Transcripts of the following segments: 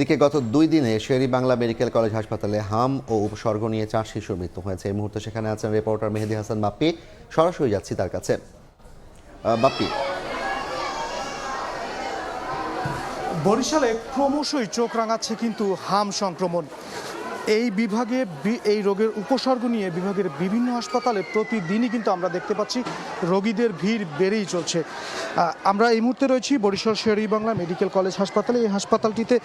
এদিকে গত 2 দিনে শের-ই বাংলা মেডিকেল কলেজ হাসপাতালে হাম ও উপসর্গ নিয়ে 4 শিশুর মৃত্যু হয়েছে। এই মুহূর্তে সেখানে আছেন রিপোর্টার মেহেদী হাসান বাপ্পি। সরাসরি যাচ্ছি তার কাছে। বাপ্পি, বরিশালে ক্রমশই চোখ রাঙাচ্ছে কিন্তু হাম সংক্রমণ। এই বিভাগে এই রোগের উপসর্গ নিয়ে বিভাগের বিভিন্ন হাসপাতালে প্রতিদিনই কিন্তু আমরা দেখতে পাচ্ছি রোগীদের ভিড় বেড়েই চলছে। আমরা এই মুহূর্তে রয়েছি বরিশাল শের-ই বাংলা মেডিকেল কলেজ হাসপাতালে। এই হাসপাতালটিতে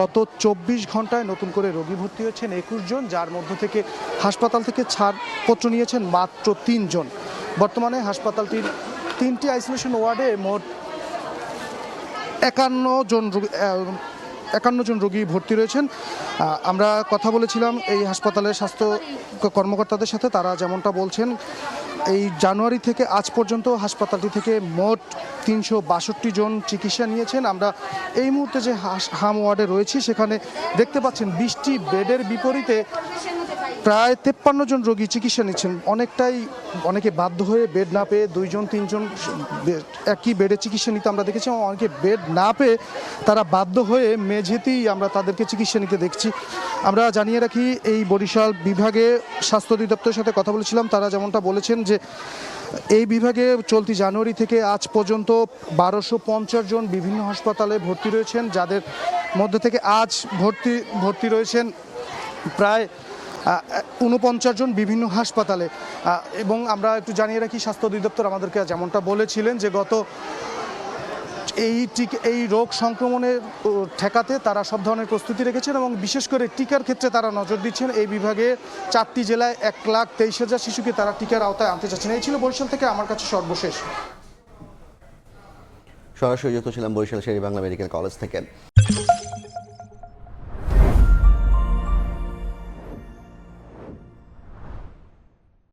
গত 24 ঘন্টায় নতুন করে রোগী ভর্তি হয়েছেন 21 জন, যার মধ্য থেকে হাসপাতাল থেকে ছাড়পত্র নিয়েছেন মাত্র 3 জন। বর্তমানে হাসপাতালটির 3টি আইসোলেশন ওয়ার্ডে মোট 51 জন রোগী ভর্তি রয়েছেন। আমরা কথা বলেছিলাম এই হাসপাতালের স্বাস্থ্য কর্মকর্তাদের সাথে। তারা যেমনটা বলছেন, এই জানুয়ারি থেকে আজ পর্যন্ত হাসপাতালটি থেকে মোট 362 জন চিকিৎসা নিয়েছেন। আমরা এই মুহূর্তে যে হাম ওয়ার্ডে রয়েছি সেখানে দেখতে পাচ্ছেন 20টি বেডের বিপরীতে প্রায় 53 জন রোগী চিকিৎসা নিচ্ছেন। অনেকে বাধ্য হয়ে বেড না পেয়ে 2 জন 3 জন একই বেডে চিকিৎসা নিতে আমরা দেখেছি, এবং অনেকে বেড না পেয়ে তারা বাধ্য হয়ে মেঝেতেই আমরা তাদেরকে চিকিৎসা নিতে দেখছি। আমরা জানিয়ে রাখি, এই বরিশাল বিভাগে স্বাস্থ্য অধিদপ্তরের সাথে কথা বলেছিলাম। তারা যেমনটা বলেছেন যে এই বিভাগে চলতি জানুয়ারি থেকে আজ পর্যন্ত 1250 জন বিভিন্ন হাসপাতালে ভর্তি রয়েছেন, যাদের মধ্যে থেকে আজ ভর্তি রয়েছেন প্রায় 49 জন বিভিন্ন হাসপাতালে। এবং আমরা একটু জানিয়ে রাখি, স্বাস্থ্য অধিদপ্তর আমাদেরকে যেমনটা বলেছিলেন যে গত এই রোগ সংক্রমণের ঠেকাতে তারা সব ধরনের প্রস্তুতি রেখেছেন, এবং বিশেষ করে টিকার ক্ষেত্রে তারা নজর দিচ্ছেন। এই বিভাগে 4টি জেলায় 1,23,000 শিশুকে তারা টিকার আওতায় আনতে চাচ্ছেন। এই ছিল বরিশাল থেকে আমার কাছে সর্বশেষ। সরাসরি যুক্ত ছিলাম বরিশাল শের-ই বাংলা মেডিকেল কলেজ থেকে।